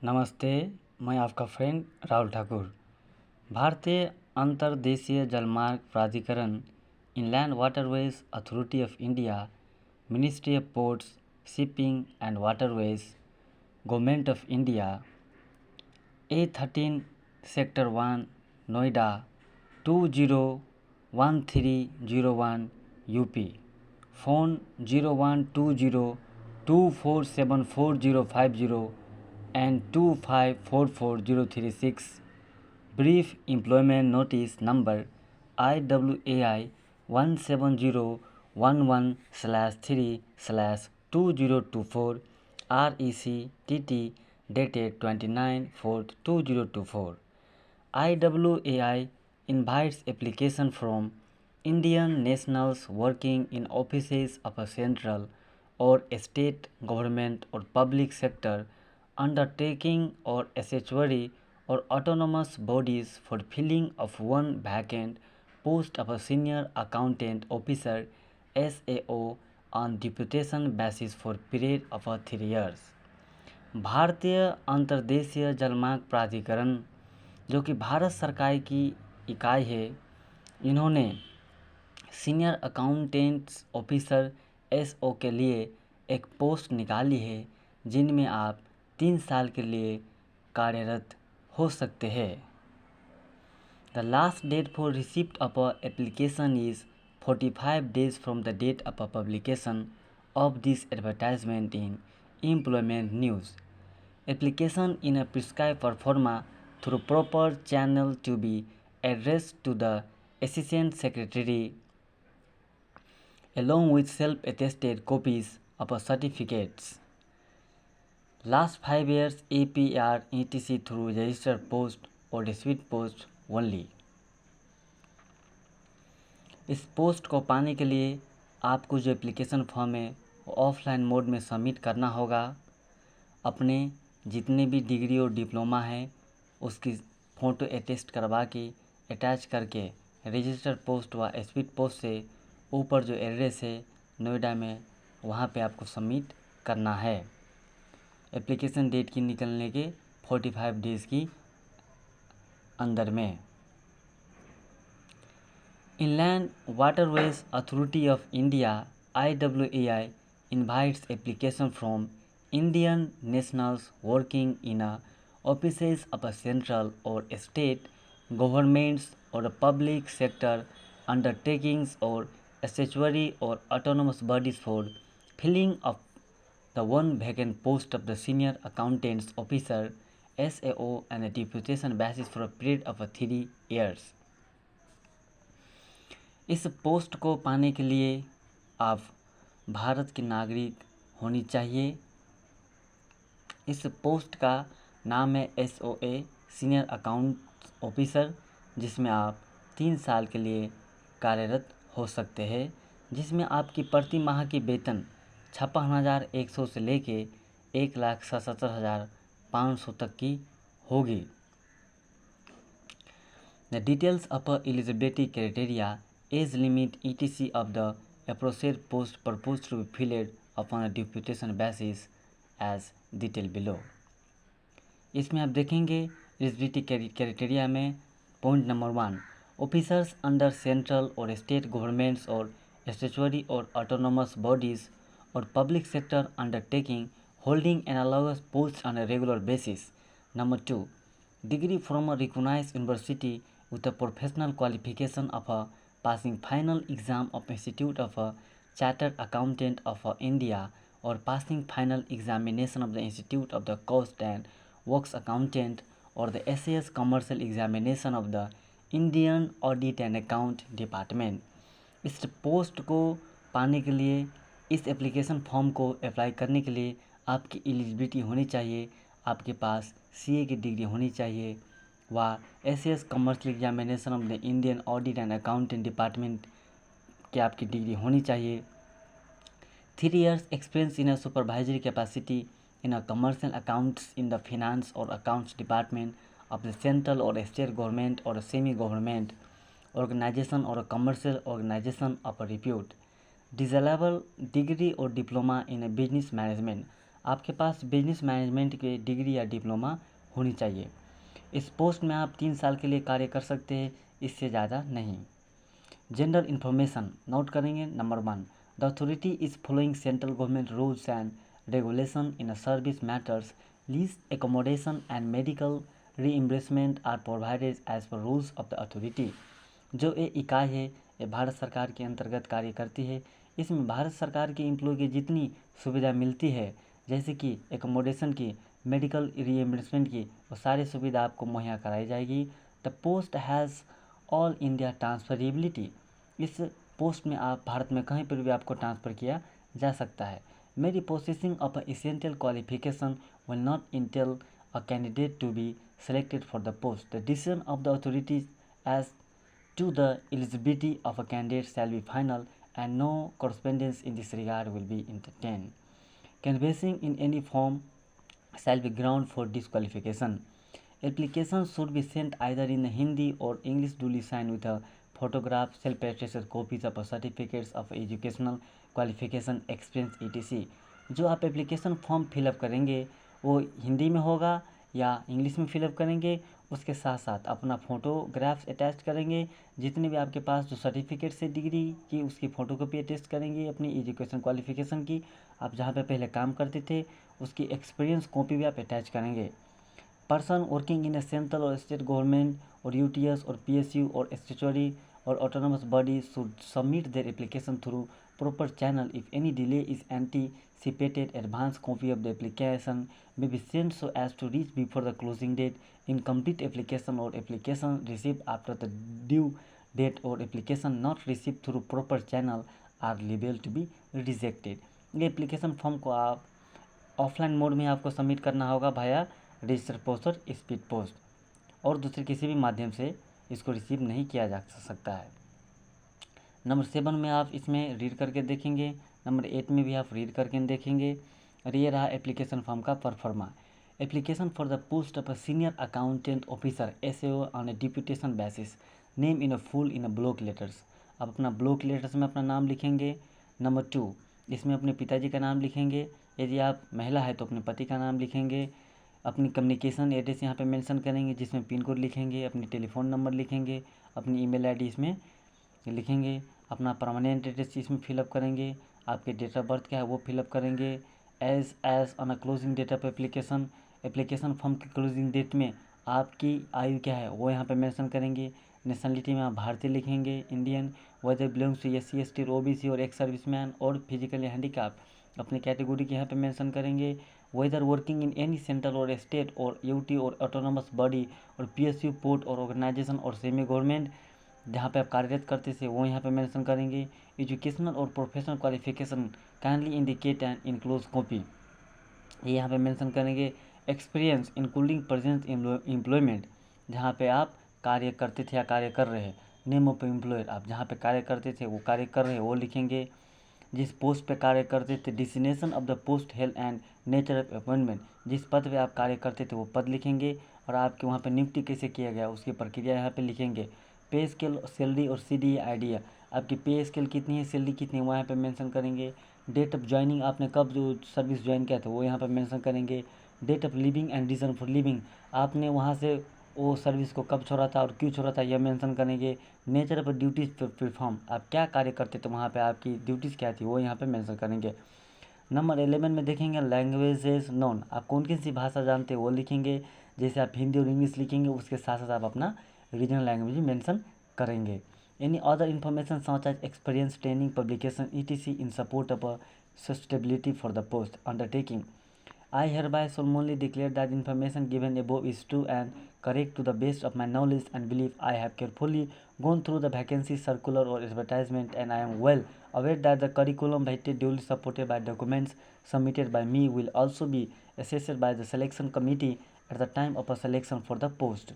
नमस्ते, मैं आपका फ्रेंड राहुल ठाकुर। भारतीय अंतर्देशीय जलमार्ग प्राधिकरण, inland waterways authority of India, ministry of ports, shipping and waterways, government of India, A13 sector 1 Noida 201301 UP, phone 012024744050 and 2544036, brief employment notice number IWAI 17011/3/2024 RECTT dated 29/4/2024. IWAI invites application from Indian nationals working in offices of a central or state government or public sector undertaking or statutory or autonomous bodies for filling of one vacant post of a senior accountant officer SAO on deputation basis for period of 3 years. भारतीय अंतर्देशीय जलमार्ग प्राधिकरण, जो कि भारत सरकार की इकाई है, इन्होंने सीनियर अकाउंटेंट्स ऑफिसर SO के लिए एक पोस्ट निकाली है, जिनमें आप 3 साल के लिए कार्यरत हो सकते हैं। The last date for receipt of application is 45 days from the date of publication of this advertisement in employment news. Application in a prescribed performa through proper channel to be addressed to the Assistant Secretary along with self-attested copies of certificates. Last 5 years APR etc through registered post or speed post only. इस post को पाने के लिए आपको जो application form है वो offline mode में सबमिट करना होगा। अपने जितने भी डिग्री और डिप्लोमा है उसकी फ़ोटो अटेस्ट करवा के अटैच करके रजिस्टर्ड पोस्ट व स्पीड पोस्ट से ऊपर जो एड्रेस है नोएडा में, वहाँ पे आपको सबमिट करना है। एप्लीकेशन डेट की निकलने के 45 डेज़ की अंदर में। Inland waterways authority of India IWAI invites application from Indian nationals working in offices of a central or state governments or public sector undertakings or statutory or autonomous bodies for filling of the one vacant post of the senior accountants officer SAO and a deputation basis for a period of 3 years. इस post को पाने के लिए आप भारत के नागरिक होनी चाहिए। इस पोस्ट का नाम है SOA सीनियर अकाउंट ऑफिसर, जिसमें आप 3 साल के लिए कार्यरत हो सकते हैं, जिसमें आपकी प्रति माह की वेतन 56,100 से लेके 1,77,500 तक की होगी। The details of eligibility criteria, age limit etc of the appropriate post proposed to be filled upon a deputation basis as detailed below. इसमें आप देखेंगे एलिजिबिलिटी क्राइटेरिया में point number 1, officers under central और स्टेट गवर्नमेंट्स और statutory और autonomous bodies और public sector undertaking holding analogous post on a regular basis. Number 2, degree from a recognised university with a professional qualification of a passing final exam of Institute of a Chartered Accountant of India or passing final examination of the Institute of the Coast and Works Accountant or the SAS commercial examination of the Indian Audit and Account Department. इस post को पाने के लिए, इस application form को apply करने के लिए आपकी एलिजिबिलिटी होनी चाहिए। आपके पास CA की डिग्री होनी चाहिए व SAS commercial examination of the Indian audit and accountant department की आपकी डिग्री होनी चाहिए। 3 years experience in a supervisory capacity in a commercial accounts in the finance और accounts department of the central और स्टेट गवर्नमेंट और semi government organisation और commercial organisation of repute. Desirable degree और diploma in business management आपके पास business management की degree या diploma होनी चाहिए। इस पोस्ट में आप 3 साल के लिए कार्य कर सकते हैं, इससे ज़्यादा नहीं। जेंडर इन्फॉर्मेशन नोट करेंगे। Number 1, the authority is following central government rules and regulation in service matters, lease accommodation and medical reimbursement are provided as per rules of the authority. जो ये इकाई है ये भारत सरकार के अंतर्गत कार्य करती है। इसमें भारत सरकार के एम्प्लॉय की जितनी सुविधा मिलती है, जैसे कि एकोमोडेशन की, मेडिकल रीइम्बर्समेंट की, वो सारी सुविधा आपको मुहैया कराई जाएगी। The post has all India transferability. इस पोस्ट में आप भारत में कहीं पर भी आपको ट्रांसफ़र किया जा सकता है। Mere possessing of essential qualification will not entitle a candidate to be selected for the post. The decision of the authorities as to the eligibility of a candidate shall be final and no correspondence in this regard will be entertained. Canvassing in any form shall be ground for disqualification. Applications should be sent either in Hindi or English duly signed with a photograph, self-attested copies of certificates of educational qualification, experience etc. जो आप application form fill up करेंगे वो हिंदी में होगा या English में fill up करेंगे। उसके साथ साथ अपना फ़ोटोग्राफ्स अटैच करेंगे, जितने भी आपके पास जो सर्टिफिकेट से डिग्री की उसकी फ़ोटोकॉपी अटैच करेंगे, अपनी एजुकेशन क्वालिफिकेशन की, आप जहाँ पे पहले काम करते थे उसकी एक्सपीरियंस कॉपी भी आप अटैच करेंगे। Person working in A central और स्टेट गवर्नमेंट और यूटीएस और पीएसयू और स्टैट्यूटरी और autonomous body should submit their application through proper channel. If any delay is anticipated, advance copy of the application may be sent so as to reach before the closing date. Incomplete application or application received after the due date or application not received through proper channel are liable to be rejected. ये application form को आप offline mode में आपको submit करना होगा भाया register post और speed post, और दूसरे किसी भी माध्यम से इसको रिसीव नहीं किया जा सकता है। नंबर 7 में आप इसमें रीड करके देखेंगे। नंबर 8 में भी आप रीड करके देखेंगे। और ये रहा एप्लीकेशन फॉर्म का pro forma. Application for the post of a senior accountant officer SAO on A deputation basis, name in a full in a block letters. आप अपना ब्लॉक लेटर्स में अपना नाम लिखेंगे। नंबर 2, इसमें अपने पिताजी का नाम लिखेंगे। यदि आप महिला है तो अपने पति का नाम लिखेंगे। अपनी कम्युनिकेशन एड्रेस यहाँ पे मेंशन करेंगे, जिसमें पिन कोड लिखेंगे, अपनी टेलीफोन नंबर लिखेंगे, अपनी ईमेल आईडी इसमें लिखेंगे, अपना परमानेंट एड्रेस इसमें फिलअप करेंगे, आपके डेट ऑफ बर्थ क्या है वो फिलअप करेंगे। As on a closing date of application, application form की क्लोजिंग डेट में आपकी आयु क्या है वो यहाँ पे मेंशन करेंगे। नेशनलिटी में आप भारतीय लिखेंगे, Indian. Whether belongs to SC ST और OBC और एक्स सर्विसमैन और फिजिकली हैंडीकैप, अपनी कैटेगरी के यहाँ पे मेंशन करेंगे। Whether working in any central और स्टेट और UT और ऑटोनोमस बॉडी और PSU पोर्ट और ऑर्गेनाइजेशन और सेमी गवर्नमेंट जहाँ पे आप कार्यरत करते थे वो यहाँ पे मेंशन करेंगे। एजुकेशनल और professional qualification kindly indicate and enclose copy, ये यहाँ पे मेंशन करेंगे। एक्सपीरियंस इंक्लूडिंग प्रेजेंट एम्प्लॉयमेंट, जहाँ पे आप कार्य करते थे या कार्य कर रहे हैं। नेम ऑफ एम्प्लॉयर, आप जहाँ पे कार्य करते थे वो कार्य कर रहे हैं वो लिखेंगे। जिस पोस्ट पे कार्य करते थे, designation of the post, health and nature of appointment, जिस पद पे आप कार्य करते थे वो पद लिखेंगे। और आपके वहाँ पे नियुक्ति कैसे किया गया उसकी प्रक्रिया यहाँ पे लिखेंगे। पे स्केल, सैलरी और CDA आइडिया, आपकी पे स्केल कितनी है, सैलरी कितनी है वो यहाँ पे मेंशन करेंगे। डेट ऑफ ज्वाइनिंग, आपने कब जो सर्विस ज्वाइन किया था वो यहाँ पे मेंशन करेंगे। Date of living and reason for living, आपने वहाँ से वो सर्विस को कब छोड़ा था और क्यों छोड़ा था यह मेंशन करेंगे। नेचर ऑफ ड्यूटीज परफॉर्म, आप क्या कार्य करते थे वहाँ पे आपकी ड्यूटीज़ क्या थी वो यहाँ पे मेंशन करेंगे। नंबर 11 में देखेंगे लैंग्वेजेस नोन, आप कौन कौन सी भाषा जानते हैं वो लिखेंगे। जैसे आप हिंदी और इंग्लिश लिखेंगे उसके साथ साथ आप अपना रीजनल लैंग्वेज भी मेंशन करेंगे। Any other information such as experience, training, publication etc in support of a suitability for the post undertaking. I hereby solemnly declare that the information given above is true and correct to the best of my knowledge and belief. I have carefully gone through the vacancy circular or advertisement and I am well aware that the curriculum vitae duly supported by documents submitted by me will also be assessed by the selection committee at the time of a selection for the post.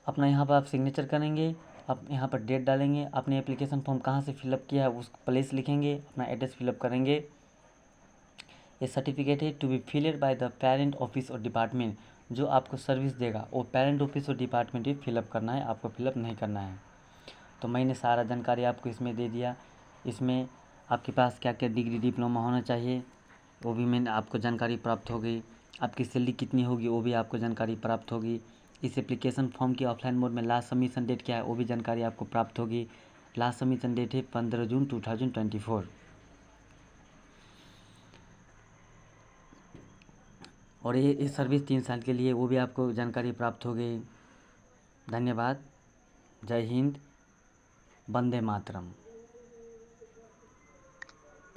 अपना यहाँ पर आप signature करेंगे, आप यहाँ पर date डालेंगे, अपने एप्लीकेशन फॉर्म कहाँ से फिलअप किया है उस प्लेस लिखेंगे, अपना एड्रेस फिलअप करेंगे। ये सर्टिफिकेट है to be filled by the parent office और डिपार्टमेंट, जो आपको सर्विस देगा वो पेरेंट ऑफिस और डिपार्टमेंट ही फिलअप करना है, आपको फिलअप नहीं करना है। तो मैंने सारा जानकारी आपको इसमें दे दिया। इसमें आपके पास क्या क्या डिग्री डिप्लोमा होना चाहिए, वो भी मैंने आपको जानकारी प्राप्त होगी। आपकी सैलरी कितनी होगी वो भी आपको जानकारी प्राप्त होगी। इस एप्लीकेशन फॉर्म की ऑफलाइन मोड में लास्ट सबमिशन डेट क्या है वो भी जानकारी आपको प्राप्त होगी। लास्ट सबमिशन डेट है 15 जून 2024। और ये सर्विस 3 साल के लिए वो भी आपको जानकारी प्राप्त होगी। धन्यवाद। जय हिंद। वंदे मातरम।